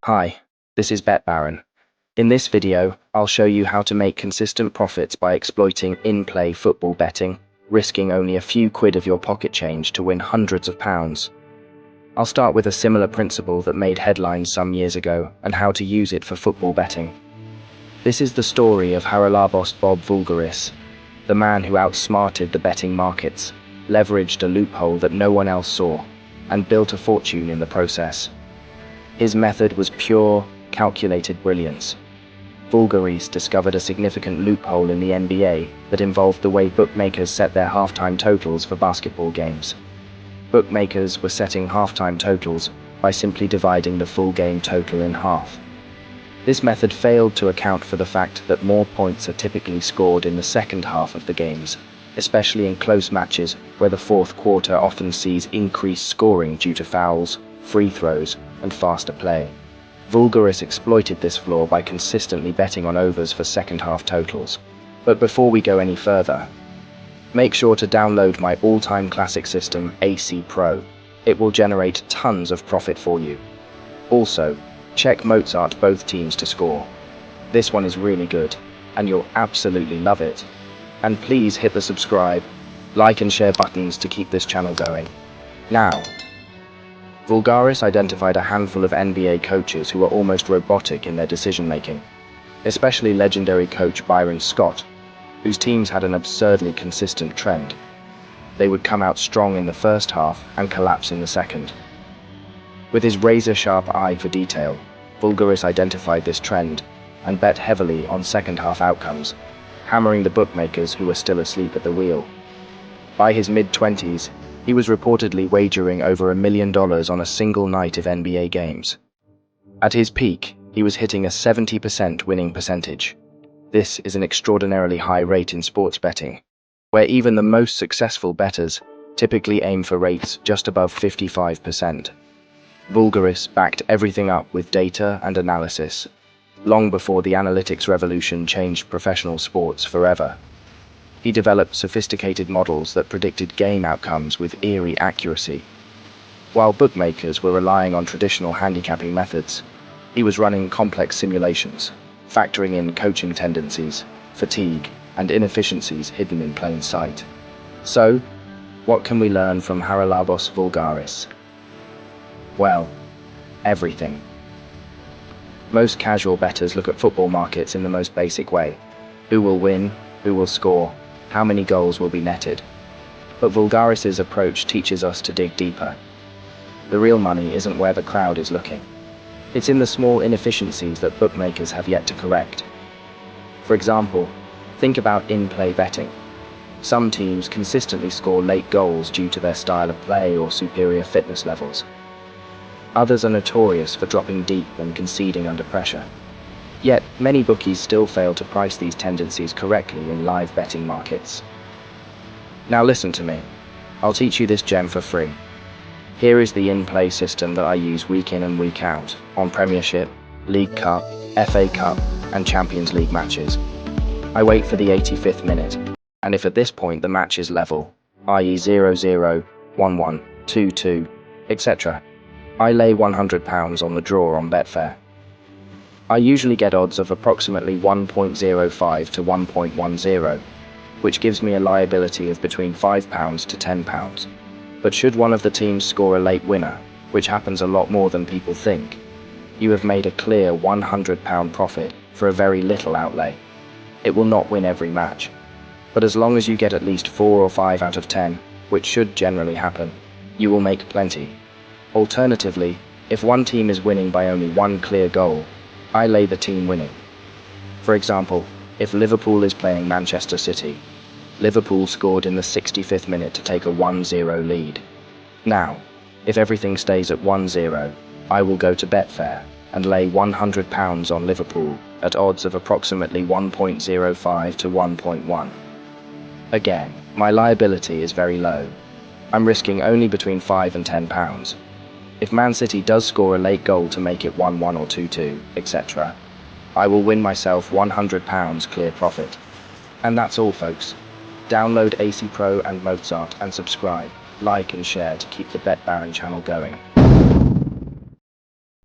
Hi, this is Bet Baron. In this video, I'll show you how to make consistent profits by exploiting in-play football betting, risking only a few quid of your pocket change to win hundreds of pounds. I'll start with a similar principle that made headlines some years ago and how to use it for football betting. This is the story of Haralabos Voulgaris, the man who outsmarted the betting markets, leveraged a loophole that no one else saw, and built a fortune in the process. His method was pure, calculated brilliance. Voulgaris discovered a significant loophole in the NBA that involved the way bookmakers set their halftime totals for basketball games. Bookmakers were setting halftime totals by simply dividing the full game total in half. This method failed to account for the fact that more points are typically scored in the second half of the games, especially in close matches where the fourth quarter often sees increased scoring due to fouls, free throws, and faster play. Voulgaris exploited this flaw by consistently betting on overs for second half totals. But before we go any further, make sure to download my all-time classic system, AC Pro. It will generate tons of profit for you. Also, check Mozart both teams to score. This one is really good, and you'll absolutely love it. And please hit the subscribe, like and share buttons to keep this channel going. Now, Voulgaris identified a handful of NBA coaches who were almost robotic in their decision-making, especially legendary coach Byron Scott, whose teams had an absurdly consistent trend. They would come out strong in the first half and collapse in the second. With his razor-sharp eye for detail, Voulgaris identified this trend and bet heavily on second-half outcomes, hammering the bookmakers who were still asleep at the wheel. By his mid-20s, he was reportedly wagering over $1 million on a single night of NBA games. At his peak, he was hitting a 70% winning percentage. This is an extraordinarily high rate in sports betting, where even the most successful bettors typically aim for rates just above 55%. Voulgaris backed everything up with data and analysis, long before the analytics revolution changed professional sports forever. He developed sophisticated models that predicted game outcomes with eerie accuracy. While bookmakers were relying on traditional handicapping methods, he was running complex simulations, factoring in coaching tendencies, fatigue, and inefficiencies hidden in plain sight. So, what can we learn from Haralabos Voulgaris? Well, everything. Most casual bettors look at football markets in the most basic way. Who will win? Who will score? How many goals will be netted? But Voulgaris's approach teaches us to dig deeper. The real money isn't where the crowd is looking. It's in the small inefficiencies that bookmakers have yet to correct. For example, think about in-play betting. Some teams consistently score late goals due to their style of play or superior fitness levels. Others are notorious for dropping deep and conceding under pressure. Yet, many bookies still fail to price these tendencies correctly in live betting markets. Now listen to me. I'll teach you this gem for free. Here is the in-play system that I use week in and week out on Premiership, League Cup, FA Cup, and Champions League matches. I wait for the 85th minute, and if at this point the match is level, i.e. 0-0, 1-1, 2-2, etc., I lay £100 on the draw on Betfair. I usually get odds of approximately 1.05 to 1.10, which gives me a liability of between £5 to £10. But should one of the teams score a late winner, which happens a lot more than people think, you have made a clear £100 profit for a very little outlay. It will not win every match, but as long as you get at least 4 or 5 out of 10, which should generally happen, you will make plenty. Alternatively, if one team is winning by only one clear goal, I lay the team winning. For example, if Liverpool is playing Manchester City, Liverpool scored in the 65th minute to take a 1-0 lead. Now, if everything stays at 1-0, I will go to Betfair and lay £100 on Liverpool at odds of approximately 1.05 to 1.1. Again, my liability is very low. I'm risking only between £5 and £10. If Man City does score a late goal to make it 1-1 or 2-2, etc., I will win myself £100 clear profit. And that's all, folks. Download AC Pro and Mozart and subscribe, like and share to keep the Bet Baron channel going.